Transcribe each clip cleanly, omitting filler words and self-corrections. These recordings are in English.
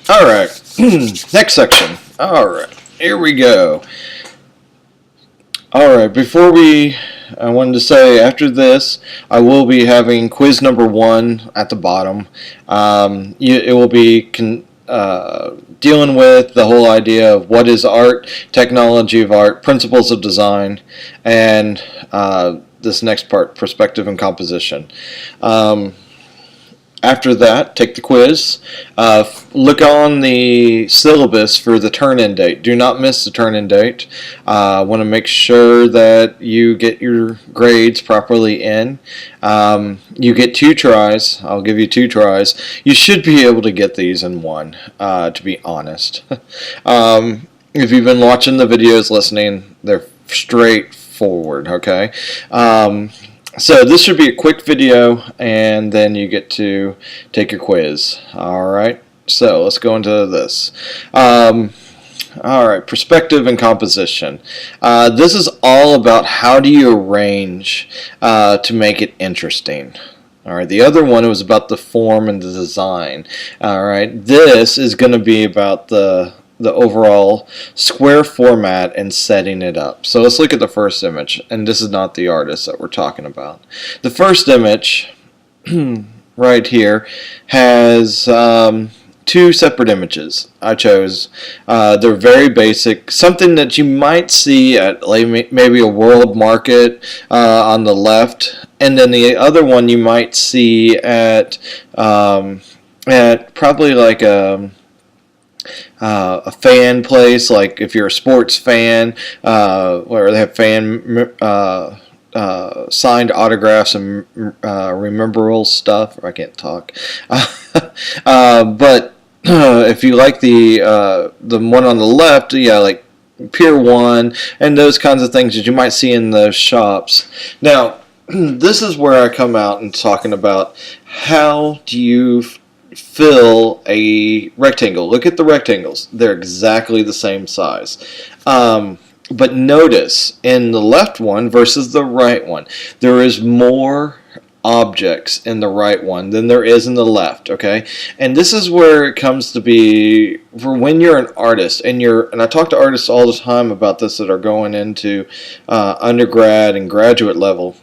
All right, next section. All right, here we go. All right, I wanted to say after this, I will be having quiz number 1 at the bottom. It will be dealing with the whole idea of what is art, technology of art, principles of design, and this next part, perspective and composition. After that, take the quiz. Look on the syllabus for the turn-in date. Do not miss the turn-in date. Want to make sure that you get your grades properly in. You get 2 tries. I'll give you 2 tries. You should be able to get these in 1, to be honest. If you've been watching the videos, listening, they're straightforward, okay? So this should be a quick video, and then you get to take your quiz. Alright, so let's go into this. Alright, perspective and composition. This is all about how do you arrange to make it interesting. Alright, the other one was about the form and the design. Alright, this is going to be about the overall square format and setting it up. So let's look at the first image, and this is not the artist that we're talking about. The first image right here has 2 separate images I chose. They're very basic, something that you might see at maybe a world market on the left, and then the other one you might see at probably like a fan place, like if you're a sports fan, where they have fan signed autographs and rememberable stuff. I can't talk, but if you like the one on the left, yeah, like Pier 1 and those kinds of things that you might see in those shops. Now, this is where I come out and talking about how do you fill a rectangle. Look at the rectangles. They're exactly the same size. But notice in the left one versus the right one, there is more objects in the right one than there is in the left, okay? And this is where it comes to be for when you're an artist, and I talk to artists all the time about this that are going into undergrad and graduate level.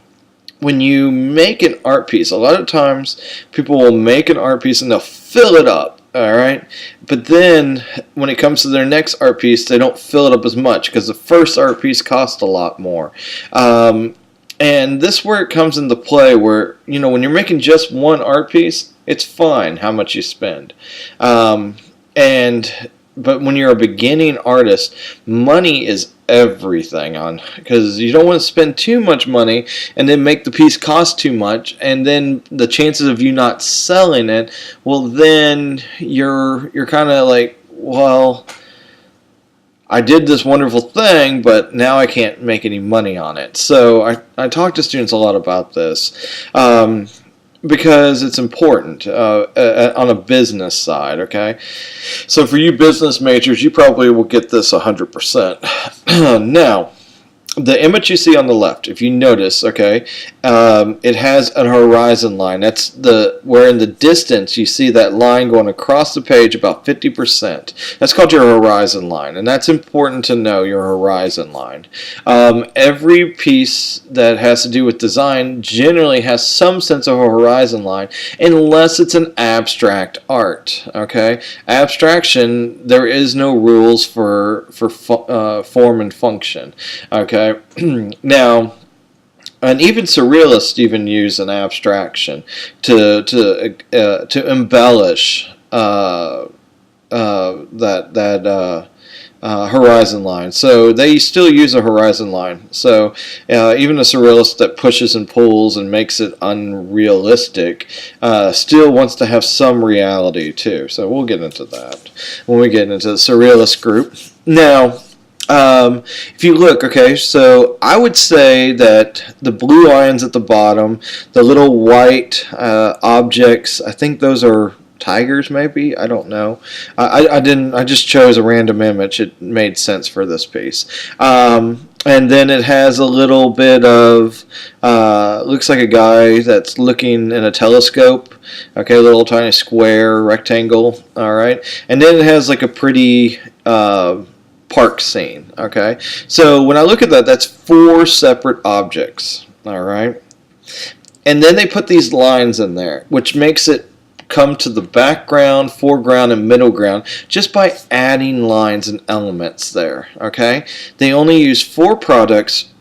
When you make an art piece, a lot of times people will make an art piece and they'll fill it up, all right? But then when it comes to their next art piece, they don't fill it up as much because the first art piece cost a lot more. And this is where it comes into play where, you know, when you're making just one art piece, it's fine how much you spend. But when you're a beginning artist, money is everything because you don't want to spend too much money and then make the piece cost too much, and then the chances of you not selling it, well, then you're kind of like, well, I did this wonderful thing, but now I can't make any money on it. So I talk to students a lot about this. Because it's important on a business side, okay? So for you business majors, you probably will get this 100%. Now, the image you see on the left, if you notice, okay, it has a horizon line. That's where in the distance you see that line going across the page about 50%. That's called your horizon line, and that's important to know, your horizon line. Every piece that has to do with design generally has some sense of a horizon line, unless it's an abstract art, okay? Abstraction, there is no rules for form and function, okay? Now, and even surrealists even use an abstraction to embellish that horizon line. So they still use a horizon line. So even a surrealist that pushes and pulls and makes it unrealistic still wants to have some reality too. So we'll get into that when we get into the surrealist group. Now, if you look, okay, so I would say that the blue lines at the bottom, the little white objects, I think those are tigers, maybe, I don't know. I just chose a random image. It made sense for this piece. and then it has a little bit of looks like a guy that's looking in a telescope. Okay, a little tiny square rectangle. All right, and then it has like a pretty park scene. Okay, so when I look at that, that's four separate objects. All right, and then they put these lines in there, which makes it come to the background, foreground, and middle ground just by adding lines and elements there. Okay, they only use four products,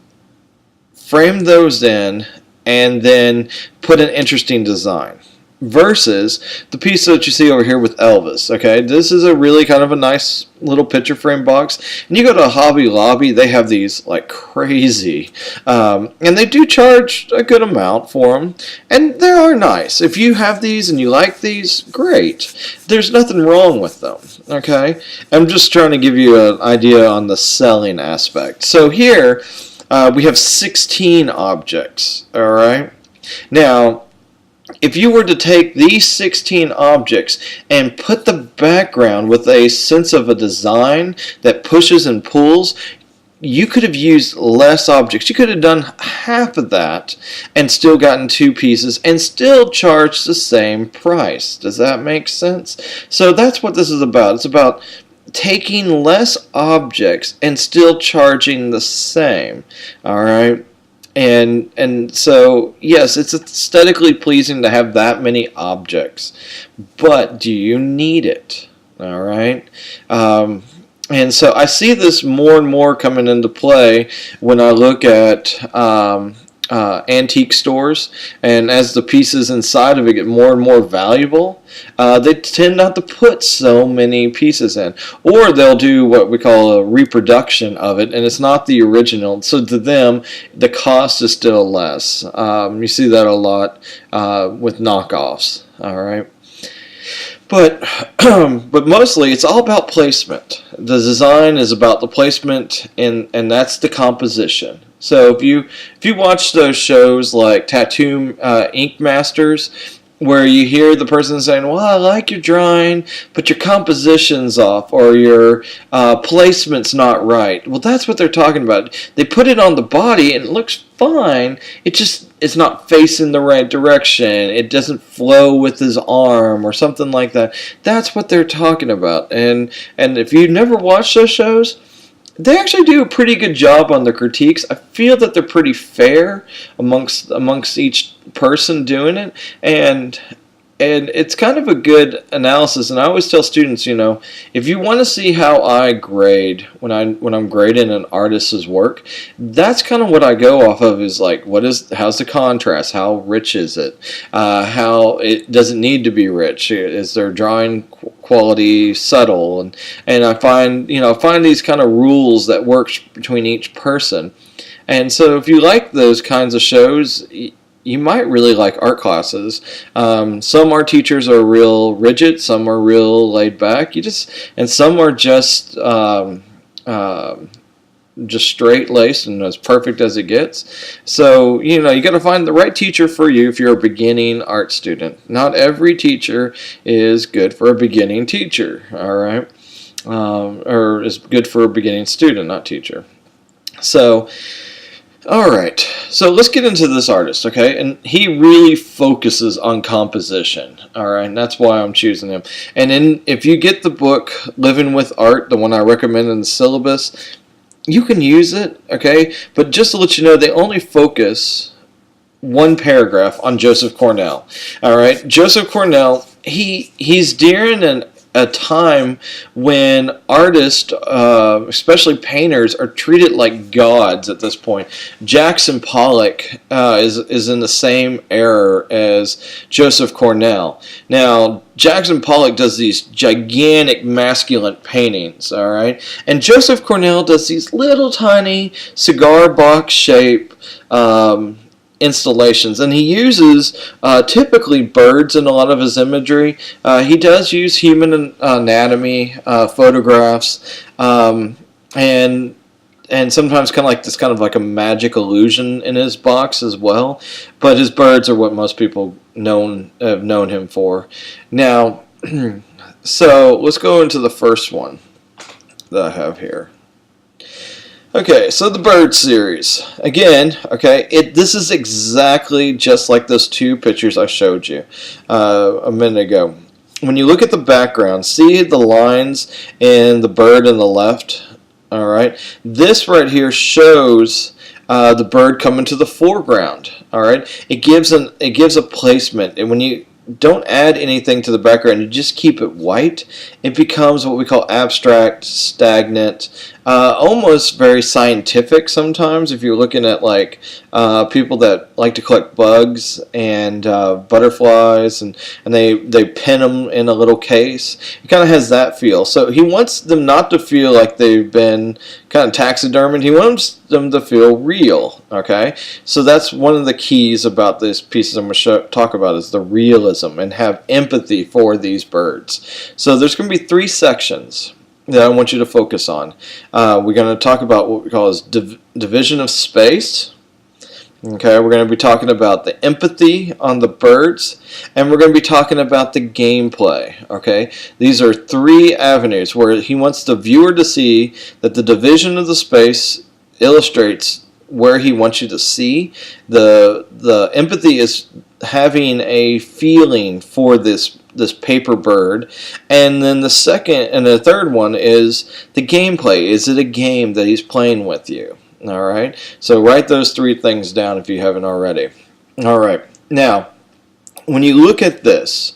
frame those in, and then put an interesting design. Versus the piece that you see over here with Elvis. Okay, this is a really kind of a nice little picture frame box. And you go to Hobby Lobby, they have these like crazy, and they do charge a good amount for them, and they are nice. If you have these and you like these, great. There's nothing wrong with them. Okay, I'm just trying to give you an idea on the selling aspect. So here we have 16 objects. All right, now if you were to take these 16 objects and put the background with a sense of a design that pushes and pulls, you could have used less objects. You could have done half of that and still gotten two pieces and still charged the same price. Does that make sense? So that's what this is about. It's about taking less objects and still charging the same. All right? And so yes, it's aesthetically pleasing to have that many objects, but do you need it? All right, and so I see this more and more coming into play when I look at antique stores, and as the pieces inside of it get more and more valuable, they tend not to put so many pieces in, or they'll do what we call a reproduction of it, and it's not the original, so to them the cost is still less. You see that a lot with knockoffs. All right, but but mostly it's all about placement. The design is about the placement, and that's the composition. So if you watch those shows like Tattoo Ink Masters, where you hear the person saying, "Well, I like your drawing, but your composition's off, or your placement's not right." Well, that's what they're talking about. They put it on the body and it looks fine. It's not facing the right direction. It doesn't flow with his arm or something like that. That's what they're talking about. And if you've never watched those shows, they actually do a pretty good job on the critiques. I feel that they're pretty fair amongst each person doing it, and it's kind of a good analysis. And I always tell students, if you want to see how I grade when I'm grading an artist's work, that's kind of what I go off of. Is like, how's the contrast? How rich is it? How it doesn't need to be rich? Is their drawing quality subtle? And I find these kind of rules that works between each person. And so if you like those kinds of shows, you might really like art classes. Some art teachers are real rigid, some are real laid back. And some are just straight laced and as perfect as it gets. So you got to find the right teacher for you if you're a beginning art student. Not every teacher is good for a beginning teacher. All right, or is good for a beginning student, not teacher. So. Alright, so let's get into this artist, okay? And he really focuses on composition, alright? And that's why I'm choosing him. And if you get the book, Living with Art, the one I recommend in the syllabus, you can use it, okay? But just to let you know, they only focus one paragraph on Joseph Cornell, alright? Joseph Cornell, he's during a time when artists, especially painters, are treated like gods at this point. Jackson Pollock is in the same era as Joseph Cornell. Now, Jackson Pollock does these gigantic masculine paintings, all right? And Joseph Cornell does these little tiny cigar box shape installations, and he uses typically birds in a lot of his imagery. He does use human anatomy photographs, and sometimes kind of like a magic illusion in his box as well. But his birds are what most people have known him for. Now, so let's go into the first one that I have here. Okay, so the bird series. Again, okay, this is exactly just like those two pictures I showed you a minute ago. When you look at the background, see the lines and the bird on the left? All right, this right here shows the bird coming to the foreground. All right, it gives a placement, and when you don't add anything to the background, you just keep it white, it becomes what we call abstract, stagnant, almost very scientific sometimes. If you're looking at like people that like to collect bugs and butterflies, and they pin them in a little case, it kind of has that feel. So he wants them not to feel like they've been kind of taxidermied. He wants them to feel real. Okay, so that's one of the keys about this pieces I'm going to talk about is the realism and have empathy for these birds. So there's going to be three sections that I want you to focus on. We're going to talk about what we call as division of space. Okay, we're going to be talking about the empathy on the birds, and we're going to be talking about the gameplay. Okay, these are three avenues where he wants the viewer to see that the division of the space illustrates where he wants you to see. The empathy is having a feeling for this paper bird, and then the second and the third one is the gameplay. Is it a game that he's playing with you? All right, so write those three things down if you haven't already. All right, now when you look at this,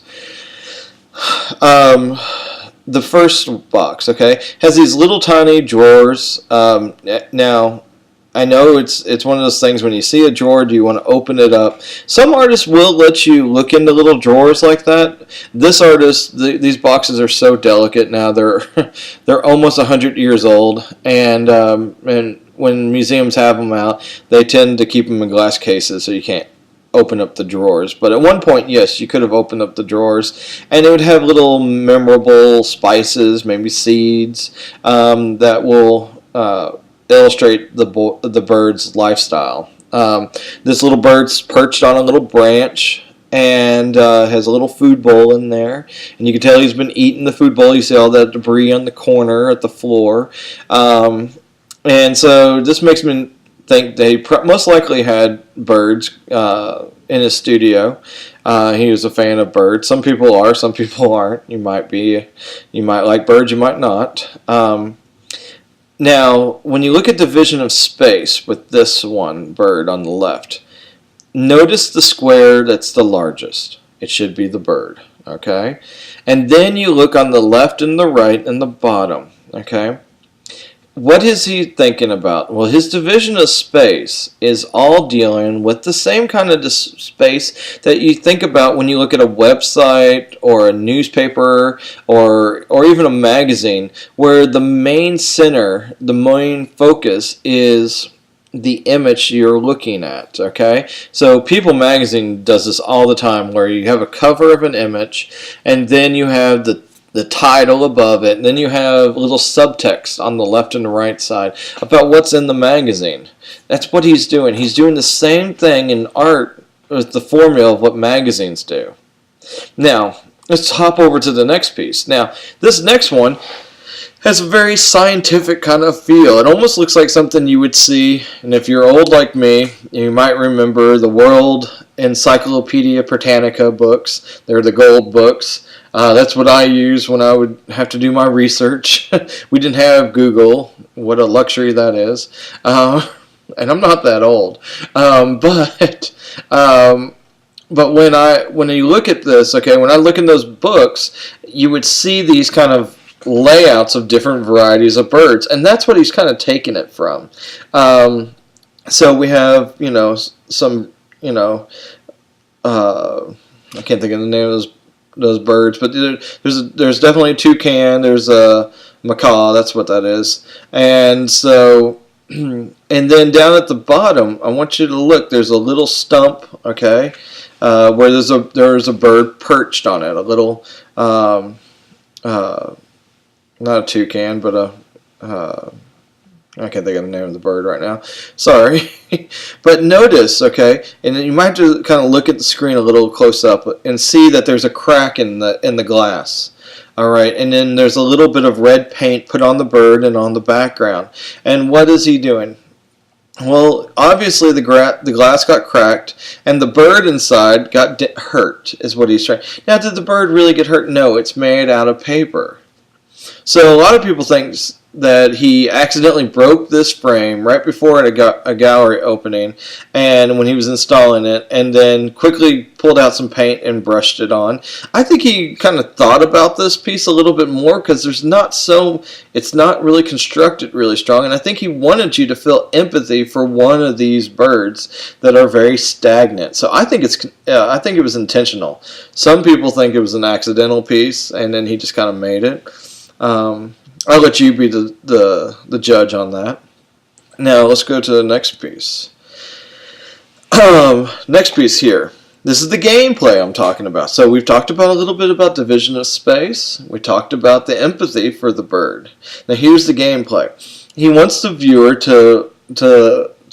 the first box, okay, has these little tiny drawers. Now I know it's one of those things when you see a drawer, do you want to open it up? Some artists will let you look into little drawers like that. This artist, these boxes are so delicate now. They're almost 100 years old, and when museums have them out, they tend to keep them in glass cases so you can't open up the drawers. But at one point, yes, you could have opened up the drawers, and it would have little memorable spices, maybe seeds, that will illustrate the bird's lifestyle. This little bird's perched on a little branch and has a little food bowl in there, and you can tell he's been eating the food bowl. You see all that debris on the corner at the floor, and so this makes me think they most likely had birds in his studio. He was a fan of birds. Some people are, some people aren't. You might like birds, you might not. Now, when you look at division of space with this one bird on the left, notice the square that's the largest. It should be the bird, okay? And then you look on the left and the right and the bottom, okay? What is he thinking about? Well, his division of space is all dealing with the same kind of space that you think about when you look at a website or a newspaper or even a magazine, where the main center, the main focus is the image you're looking at, okay? So People Magazine does this all the time, where you have a cover of an image, and then you have the title above it, and then you have little subtext on the left and the right side about what's in the magazine. That's what he's doing. He's doing the same thing in art with the formula of what magazines do. Now, let's hop over to the next piece. Now, this next one has a very scientific kind of feel. It almost looks like something you would see, and if you're old like me, you might remember the World Encyclopedia Britannica books. They're the gold books. That's what I used when I would have to do my research. We didn't have Google. What a luxury that is. And I'm not that old. But when you look at this, okay, when I look in those books, you would see these kind of layouts of different varieties of birds, and that's what he's kind of taking it from. So we have, some, I can't think of the name of those birds, but there's definitely a toucan, there's a macaw, that's what that is. And so, and then down at the bottom, I want you to look, there's a little stump, okay, where there's a bird perched on it, a little, not a toucan, but I can't think of the name of the bird right now. Sorry. But notice, okay, and you might have to kind of look at the screen a little close up and see that there's a crack in the glass. All right, and then there's a little bit of red paint put on the bird and on the background. And what is he doing? Well, obviously the glass got cracked, and the bird inside got hurt, is what he's trying. Now, did the bird really get hurt? No, it's made out of paper. So a lot of people think that he accidentally broke this frame right before a gallery opening, and when he was installing it, and then quickly pulled out some paint and brushed it on. I think he kind of thought about this piece a little bit more, because it's not really constructed really strong, and I think he wanted you to feel empathy for one of these birds that are very stagnant. So I think it was intentional. Some people think it was an accidental piece, and then he just kind of made it. I'll let you be the judge on that. Now let's go to the next piece. Next piece here. This is the gameplay I'm talking about. So we've talked about a little bit about division of space. We talked about the empathy for the bird. Now here's the gameplay. He wants the viewer to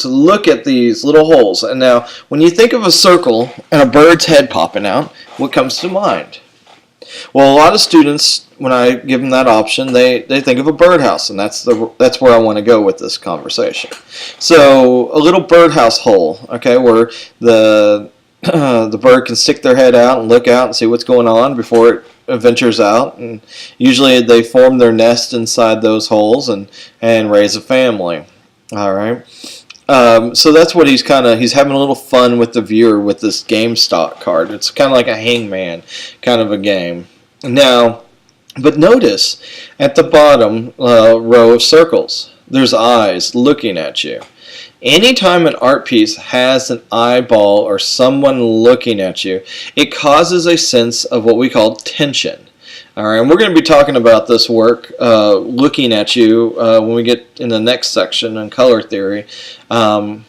look at these little holes. And now when you think of a circle and a bird's head popping out, what comes to mind? Well, a lot of students, when I give them that option, they think of a birdhouse, and that's where I want to go with this conversation. So a little birdhouse hole, okay, where the bird can stick their head out and look out and see what's going on before it ventures out. And usually they form their nest inside those holes and raise a family. All right. So that's what he's having a little fun with the viewer with this game stock card. It's kind of like a hangman kind of a game. Now, but notice at the bottom row of circles, there's eyes looking at you. Anytime an art piece has an eyeball or someone looking at you, it causes a sense of what we call tension. All right, and we're going to be talking about this work, looking at you, when we get in the next section on color theory. And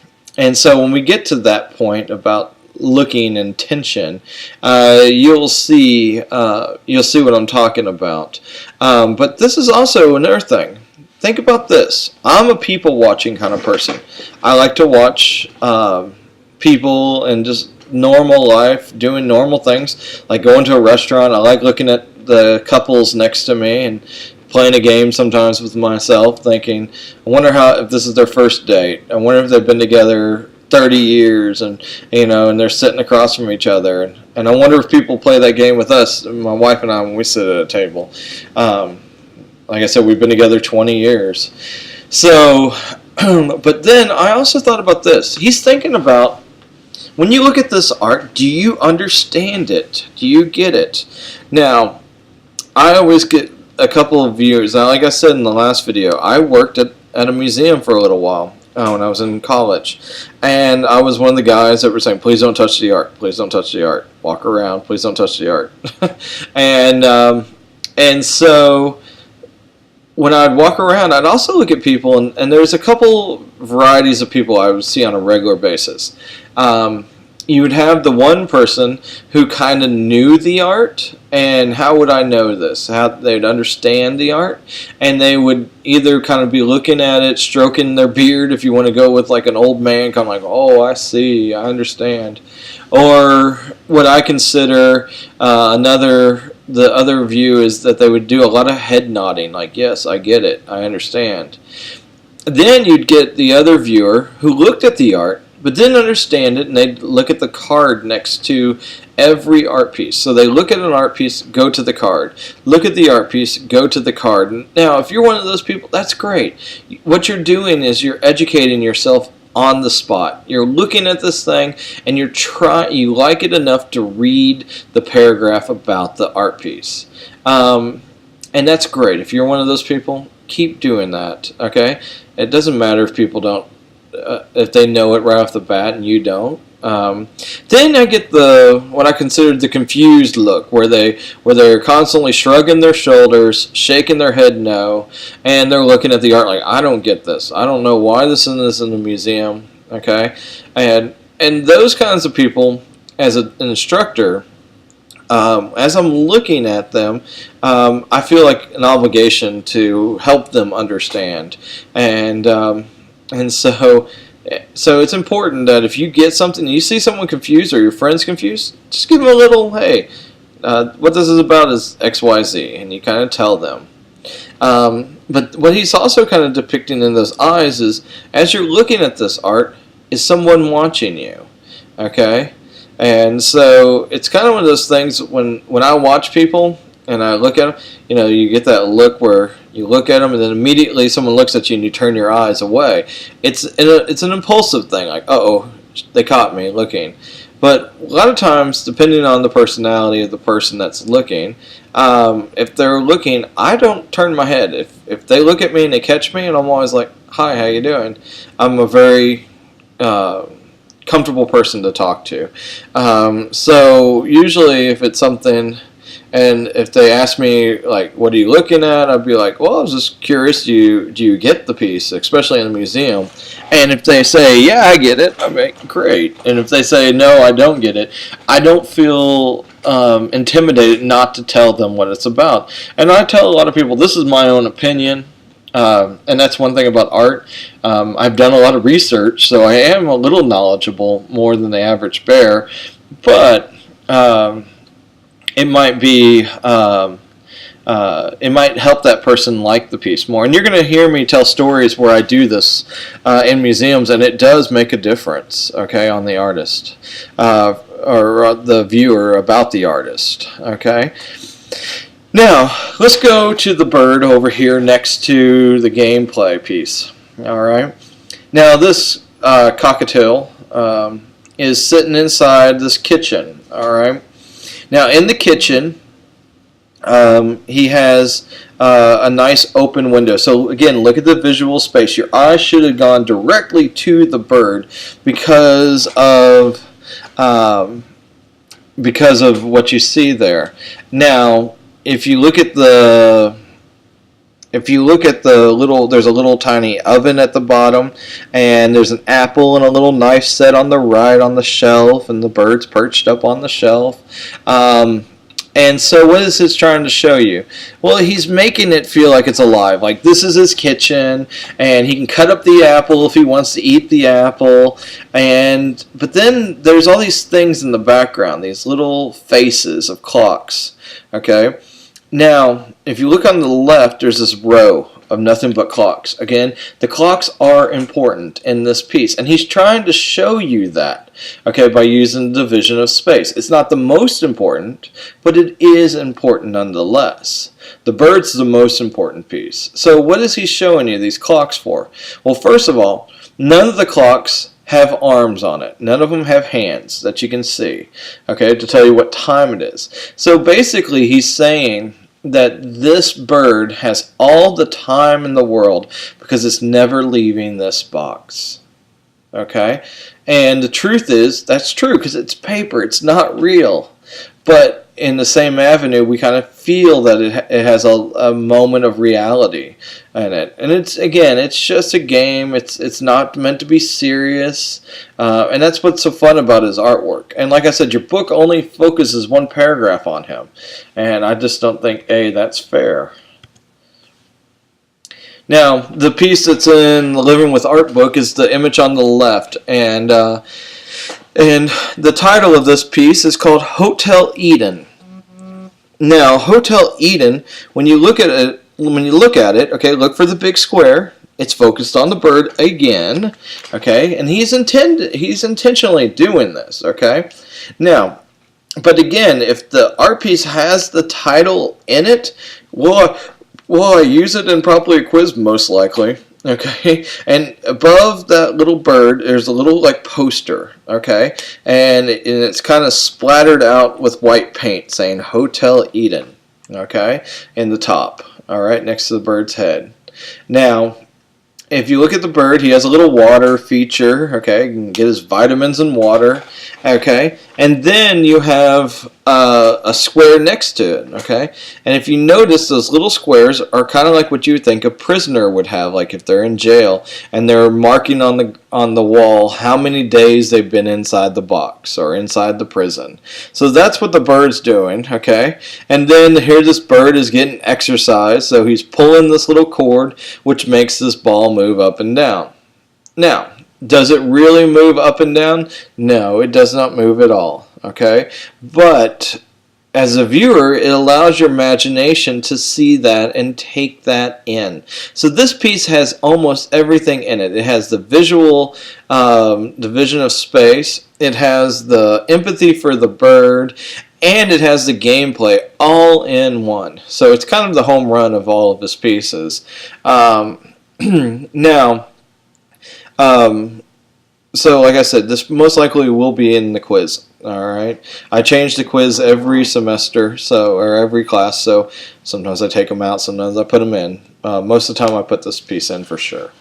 so when we get to that point about looking and tension, you'll see what I'm talking about. But this is also another thing. Think about this. I'm a people-watching kind of person. I like to watch people and just normal life, doing normal things, like going to a restaurant. I like looking at the couples next to me and playing a game sometimes with myself, thinking, I wonder if this is their first date. I wonder if they've been together 30 years and they're sitting across from each other. And I wonder if people play that game with us, my wife and I, when we sit at a table. Like I said, we've been together 20 years. So, but then I also thought about this. He's thinking about, when you look at this art, do you understand it? Do you get it? Now, I always get a couple of views. Now, like I said in the last video, I worked at a museum for a little while when I was in college. And I was one of the guys that were saying, please don't touch the art. Please don't touch the art. Walk around. Please don't touch the art. And so when I'd walk around, I'd also look at people, and there's a couple varieties of people I would see on a regular basis. You would have the one person who kind of knew the art, and how would I know this? How they'd understand the art, and they would either kind of be looking at it, stroking their beard, if you want to go with like an old man, kind of like, oh, I see, I understand. Or what I consider the other view is that they would do a lot of head nodding, like, yes, I get it, I understand. Then you'd get the other viewer who looked at the art, but didn't understand it, and they'd look at the card next to every art piece. So they look at an art piece, go to the card. Look at the art piece, go to the card. Now, if you're one of those people, that's great. What you're doing is you're educating yourself on the spot. You're looking at this thing, and you like it enough to read the paragraph about the art piece. And that's great. If you're one of those people, keep doing that, okay? It doesn't matter if people don't, if they know it right off the bat and you don't. Then I get what I considered the confused look, where they're constantly shrugging their shoulders, shaking their head no, and they're looking at the art like, I don't get this. I don't know why this is in the museum. Okay, and those kinds of people, as an instructor, as I'm looking at them, I feel like an obligation to help them understand, and so it's important that if you get something, you see someone confused or your friend's confused, just give them a little, hey, what this is about is X, Y, Z, and you kind of tell them. But what he's also kind of depicting in those eyes is, as you're looking at this art, is someone watching you, okay? And so it's kind of one of those things when I watch people and I look at them, you get that look where you look at them and then immediately someone looks at you and you turn your eyes away. It's an impulsive thing, like, uh-oh, they caught me looking. But a lot of times, depending on the personality of the person that's looking, if they're looking, I don't turn my head. If they look at me and they catch me, and I'm always like, hi, how you doing? I'm a very comfortable person to talk to. So usually if it's something, and if they ask me, like, what are you looking at, I'd be like, well, I was just curious, do you get the piece, especially in a museum? And if they say, yeah, I get it, I'm like, great. And if they say, no, I don't get it, I don't feel intimidated not to tell them what it's about. And I tell a lot of people, this is my own opinion. And that's one thing about art. I've done a lot of research, so I am a little knowledgeable, more than the average bear. But it might be, it might help that person like the piece more. And you're going to hear me tell stories where I do this in museums, and it does make a difference, okay, on the artist or the viewer about the artist, okay. Now, let's go to the bird over here next to the gameplay piece. All right. Now, this cockatiel is sitting inside this kitchen. All right. Now, in the kitchen, he has a nice open window. So, again, look at the visual space. Your eyes should have gone directly to the bird because of what you see there. Now, if you look at the little, there's a little tiny oven at the bottom, and there's an apple and a little knife set on the right on the shelf, and the bird's perched up on the shelf. And so what is this trying to show you? Well, he's making it feel like it's alive. Like this is his kitchen, and he can cut up the apple if he wants to eat the apple. But then there's all these things in the background, these little faces of clocks. Okay? Now, if you look on the left, there's this row of nothing but clocks. Again, the clocks are important in this piece, and he's trying to show you that, okay, by using the division of space. It's not the most important, but it is important nonetheless. The bird's the most important piece. So what is he showing you these clocks for? Well, first of all, none of the clocks have arms on it. None of them have hands that you can see, okay, to tell you what time it is. So basically he's saying that this bird has all the time in the world because it's never leaving this box, okay? And the truth is, that's true because it's paper. It's not real. But in the same avenue, we kind of feel that it has a moment of reality in it. And it's just a game. It's not meant to be serious. And that's what's so fun about his artwork. And like I said, your book only focuses one paragraph on him. And I just don't think, that's fair. Now, the piece that's in the Living with Art book is the image on the left. And the title of this piece is called Hotel Eden. Now, Hotel Eden, when you look at it, okay, look for the big square. It's focused on the bird again, okay, and he's intentionally doing this, okay. Now, but again, if the art piece has the title in it, will I use it in probably a quiz? Most likely. Okay, and above that little bird, there's a little like poster, okay, and it's kind of splattered out with white paint saying Hotel Eden, okay, in the top, all right, next to the bird's head. Now, if you look at the bird, he has a little water feature, okay, you can get his vitamins and water, Okay, and then you have a square next to it. Okay, and if you notice, those little squares are kind of like what you would think a prisoner would have, like if they're in jail, and they're marking on the wall how many days they've been inside the box or inside the prison. So that's what the bird's doing. Okay, and then here this bird is getting exercise, so he's pulling this little cord, which makes this ball move up and down. Now, does it really move up and down? No, it does not move at all. Okay? But as a viewer, it allows your imagination to see that and take that in. So this piece has almost everything in it. It has the visual division of space. It has the empathy for the bird. And it has the gameplay all in one. So it's kind of the home run of all of his pieces. Now, so like I said, this most likely will be in the quiz. All right, I change the quiz every semester, or every class. So sometimes I take them out, sometimes I put them in. Most of the time, I put this piece in for sure.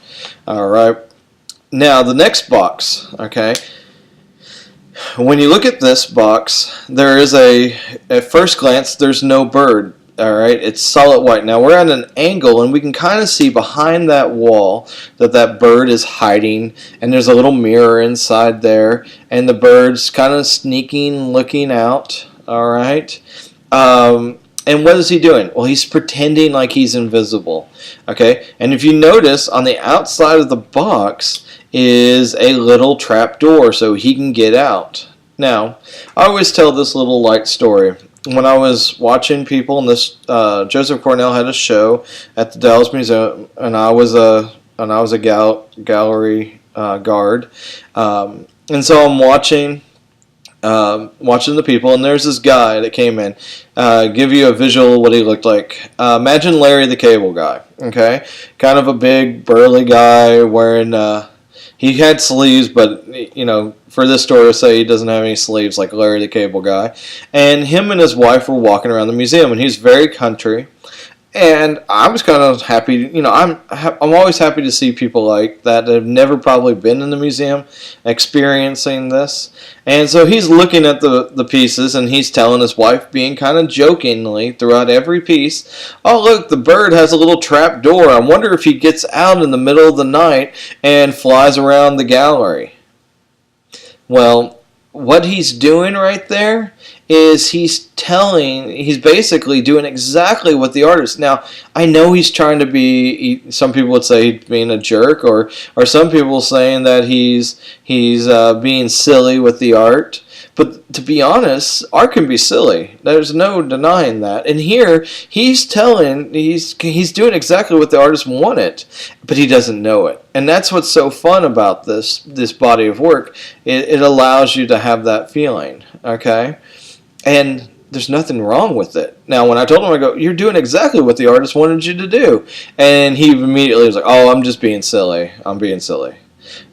All right. Now the next box. Okay. When you look at this box, there is at first glance, there's no bird. Alright, it's solid white. Now we're at an angle and we can kind of see behind that wall that bird is hiding, and there's a little mirror inside there, and the bird's kind of sneaking, looking out. Alright, and what is he doing? Well, he's pretending like he's invisible. Okay, and if you notice, on the outside of the box is a little trap door so he can get out. Now, I always tell this little light story. When I was watching people, and this Joseph Cornell had a show at the Dallas Museum, and I was a gallery guard, and so I'm watching the people, and there's this guy that came in. Give you a visual of what he looked like. Imagine Larry the Cable Guy. Okay, kind of a big burly guy wearing. He had sleeves, but for this story, we'll say he doesn't have any sleeves like Larry the Cable Guy. And him and his wife were walking around the museum, and he's very country. And I was kind of happy. I'm always happy to see people like that have never probably been in the museum experiencing this. And so he's looking at the pieces, and he's telling his wife, being kind of jokingly throughout every piece, "Oh, look, the bird has a little trap door. I wonder if he gets out in the middle of the night and flies around the gallery." Well, what he's doing right there is he's basically doing exactly what the artist. Now, I know he's trying to be, some people would say he's being a jerk, or some people saying that he's being silly with the art. But to be honest, art can be silly. There's no denying that. And here, he's doing exactly what the artist wanted, but he doesn't know it. And that's what's so fun about this body of work. It allows you to have that feeling, okay? And there's nothing wrong with it. Now, when I told him, I go, "You're doing exactly what the artist wanted you to do." And he immediately was like, "Oh, I'm just being silly. I'm being silly."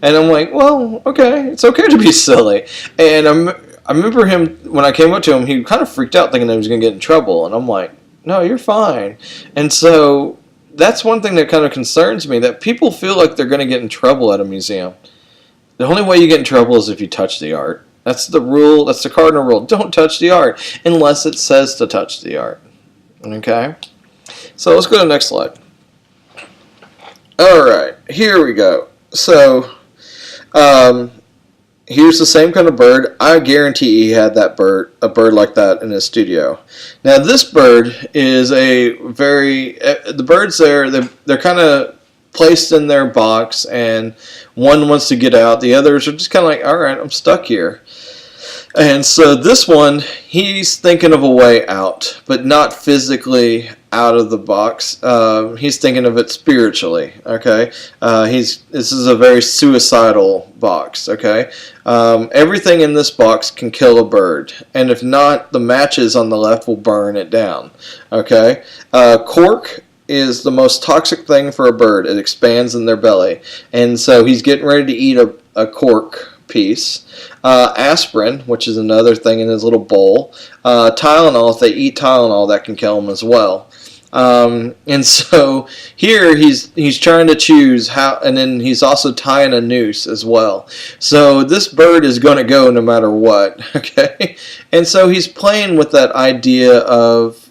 And I'm like, "Well, okay. It's okay to be silly." And I remember him, when I came up to him, he kind of freaked out thinking that he was going to get in trouble. And I'm like, "No, you're fine." And so that's one thing that kind of concerns me, that people feel like they're going to get in trouble at a museum. The only way you get in trouble is if you touch the art. That's the rule. That's the cardinal rule. Don't touch the art unless it says to touch the art. Okay? So let's go to the next slide. Alright, here we go. So, here's the same kind of bird. I guarantee he had a bird like that in his studio. Now, this bird is the birds there, they're kind of placed in their box, and one wants to get out. The others are just kind of like, all right, I'm stuck here. And so this one, he's thinking of a way out, but not physically out of the box. He's thinking of it spiritually, okay? This is a very suicidal box, okay? Everything in this box can kill a bird, and if not, the matches on the left will burn it down, okay? Cork is the most toxic thing for a bird. It expands in their belly, and so he's getting ready to eat a cork piece. Aspirin, which is another thing in his little bowl. Tylenol, if they eat Tylenol, that can kill them as well. And so here he's trying to choose how, and then he's also tying a noose as well. So this bird is going to go no matter what. Okay, and so he's playing with that idea of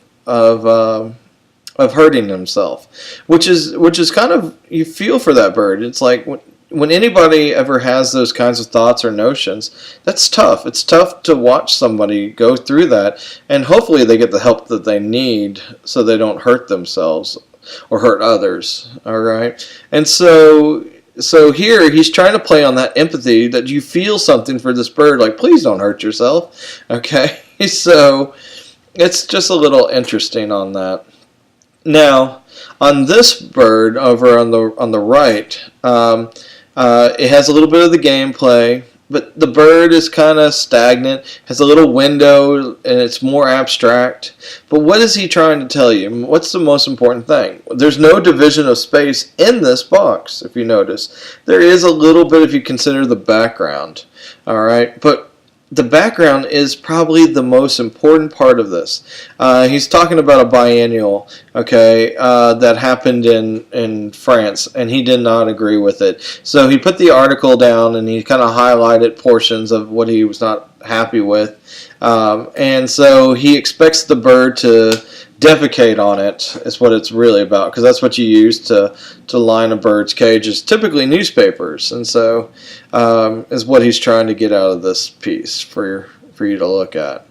hurting himself, which is kind of, you feel for that bird. It's like when anybody ever has those kinds of thoughts or notions, that's tough. It's tough to watch somebody go through that, and hopefully they get the help that they need so they don't hurt themselves or hurt others. All right, and so here he's trying to play on that empathy, that you feel something for this bird, like, please don't hurt yourself. Okay, so it's just a little interesting on that. Now, on this bird over on the right, it has a little bit of the gameplay, but the bird is kind of stagnant, has a little window, and it's more abstract. But what is he trying to tell you? What's the most important thing? There's no division of space in this box, if you notice. There is a little bit if you consider the background, all right? But the background is probably the most important part of this. He's talking about a biennial, okay, that happened in France, and he did not agree with it. So he put the article down, and he kind of highlighted portions of what he was not happy with. And so he expects the bird to defecate on it, is what it's really about, because that's what you use to line a bird's cage, is typically newspapers. And so is what he's trying to get out of this piece for you to look at.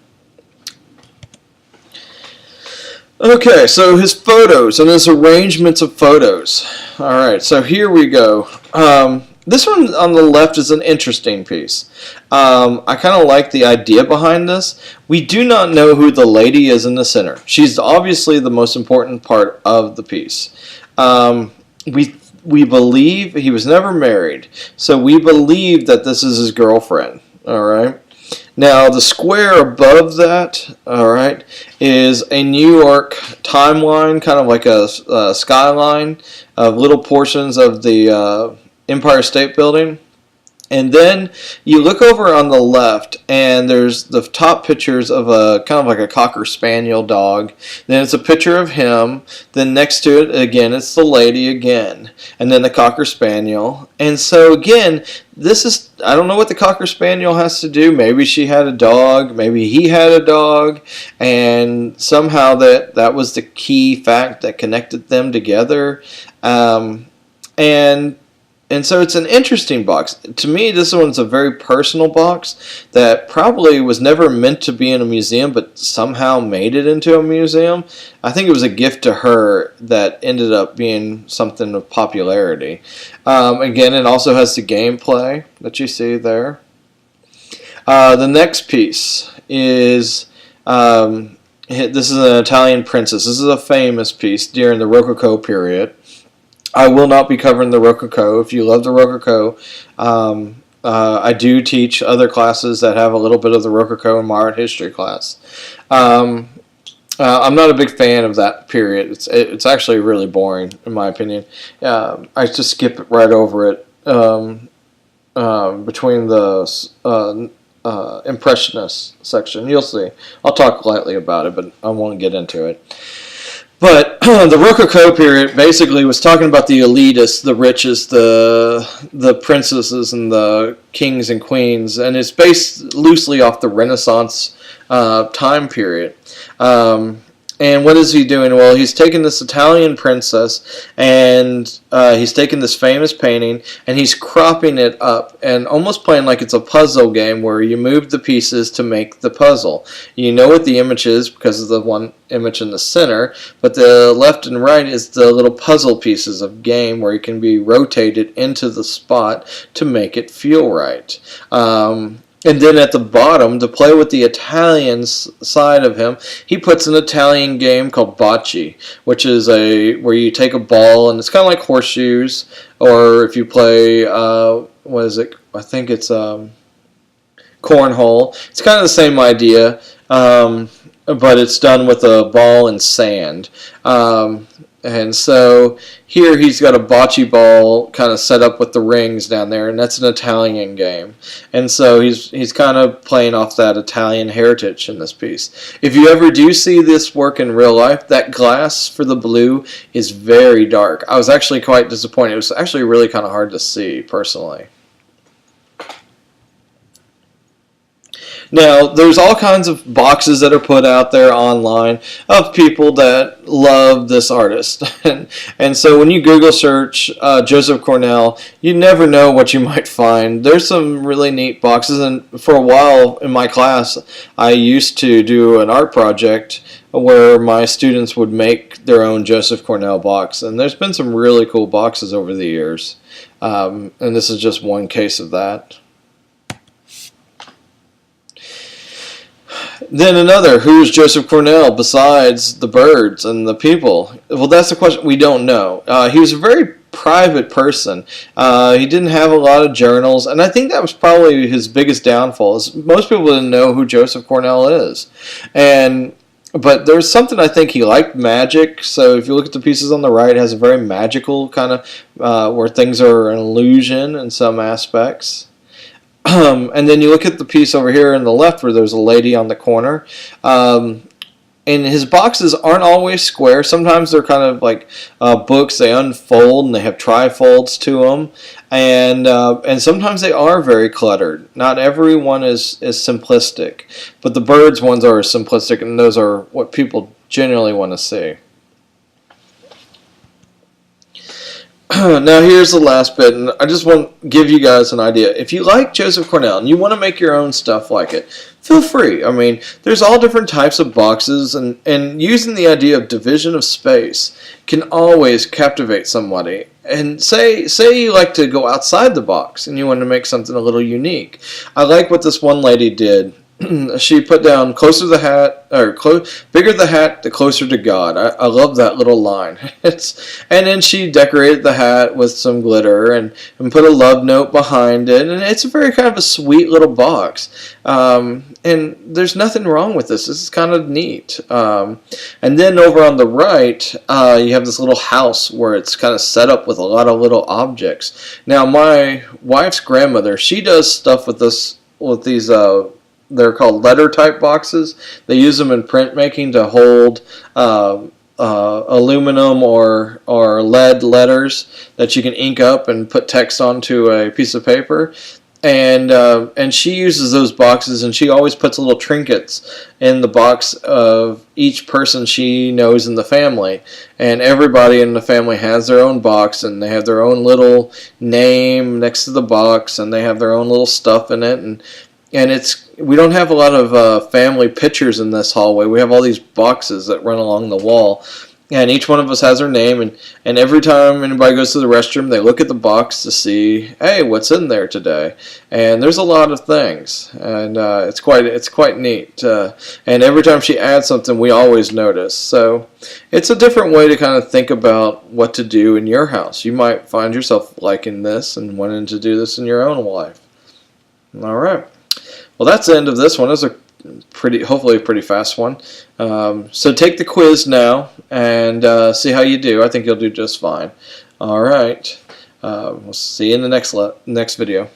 Okay, so his photos and his arrangements of photos. All right, so here we go. This one on the left is an interesting piece. I kind of like the idea behind this. We do not know who the lady is in the center. She's obviously the most important part of the piece. We believe he was never married, so we believe that this is his girlfriend. All right. Now, the square above that, all right, is a New York timeline, kind of like a skyline of little portions of the Empire State Building. And then you look over on the left, and there's the top pictures of a kind of like a Cocker Spaniel dog. Then it's a picture of him. Then next to it, again, it's the lady again. And then the Cocker Spaniel. And so, again, this is, I don't know what the Cocker Spaniel has to do. Maybe she had a dog. Maybe he had a dog. And somehow that was the key fact that connected them together. And so it's an interesting box. To me, this one's a very personal box that probably was never meant to be in a museum, but somehow made it into a museum. I think it was a gift to her that ended up being something of popularity. Again, it also has the gameplay that you see there. The next piece is... this is an Italian princess. This is a famous piece during the Rococo period. I will not be covering the Rococo. If you love the Rococo, I do teach other classes that have a little bit of the Rococo in my art history class. I'm not a big fan of that period. It's actually really boring, in my opinion. I just skip right over it between the Impressionist section. You'll see. I'll talk lightly about it, but I won't get into it. But the Rococo period basically was talking about the elitists, the richest, the princesses, and the kings and queens, and it's based loosely off the Renaissance time period. And what is he doing? Well, he's taking this Italian princess, and he's taking this famous painting, and he's cropping it up, and almost playing like it's a puzzle game where you move the pieces to make the puzzle. You know what the image is because of the one image in the center, but the left and right is the little puzzle pieces of game where it can be rotated into the spot to make it feel right. And then at the bottom, to play with the Italian side of him, he puts an Italian game called bocce, which is where you take a ball, and it's kind of like horseshoes, or if you play, what is it? I think it's cornhole. It's kind of the same idea. but it's done with a ball and sand. And so here he's got a bocce ball kind of set up with the rings down there, and that's an Italian game. And so he's kind of playing off that Italian heritage in this piece. If you ever do see this work in real life, that glass for the blue is very dark. I was actually quite disappointed. It was actually really kind of hard to see, personally. Now, there's all kinds of boxes that are put out there online of people that love this artist. And so when you Google search Joseph Cornell, you never know what you might find. There's some really neat boxes, and for a while in my class, I used to do an art project where my students would make their own Joseph Cornell box, and there's been some really cool boxes over the years. And this is just one case of that. Then another, who's Joseph Cornell besides the birds and the people? Well, that's the question. We don't know. He was a very private person. He didn't have a lot of journals, and I think that was probably his biggest downfall. Is most people didn't know who Joseph Cornell is. But there's something, I think he liked magic. So if you look at the pieces on the right, it has a very magical kind of, where things are an illusion in some aspects. And then you look at the piece over here on the left where there's a lady on the corner. And his boxes aren't always square. Sometimes they're kind of like books. They unfold and they have trifolds to them. And sometimes they are very cluttered. Not every one is simplistic. But the birds ones are simplistic, and those are what people generally want to see. Now here's the last bit, and I just want to give you guys an idea. If you like Joseph Cornell and you want to make your own stuff like it, feel free. I mean, there's all different types of boxes, and using the idea of division of space can always captivate somebody. And say you like to go outside the box and you want to make something a little unique. I like what this one lady did. She put down closer the hat, or bigger the hat, the closer to God. I love that little line. And then she decorated the hat with some glitter and put a love note behind it. And it's a very kind of a sweet little box. And there's nothing wrong with this. This is kind of neat. And then over on the right, you have this little house where it's kind of set up with a lot of little objects. Now, my wife's grandmother, she does stuff with this, with these. They're called letter type boxes. They use them in printmaking to hold aluminum or lead letters that you can ink up and put text onto a piece of paper. And she uses those boxes, and she always puts little trinkets in the box of each person she knows in the family. And everybody in the family has their own box, and they have their own little name next to the box, and they have their own little stuff in it. And we don't have a lot of family pictures in this hallway. We have all these boxes that run along the wall. And each one of us has our name. And every time anybody goes to the restroom, they look at the box to see, hey, what's in there today? And there's a lot of things. And it's quite neat. And every time she adds something, we always notice. So it's a different way to kind of think about what to do in your house. You might find yourself liking this and wanting to do this in your own life. All right. Well, that's the end of this one. It was hopefully a pretty fast one. So take the quiz now and see how you do. I think you'll do just fine. All right. We'll see you in the next video.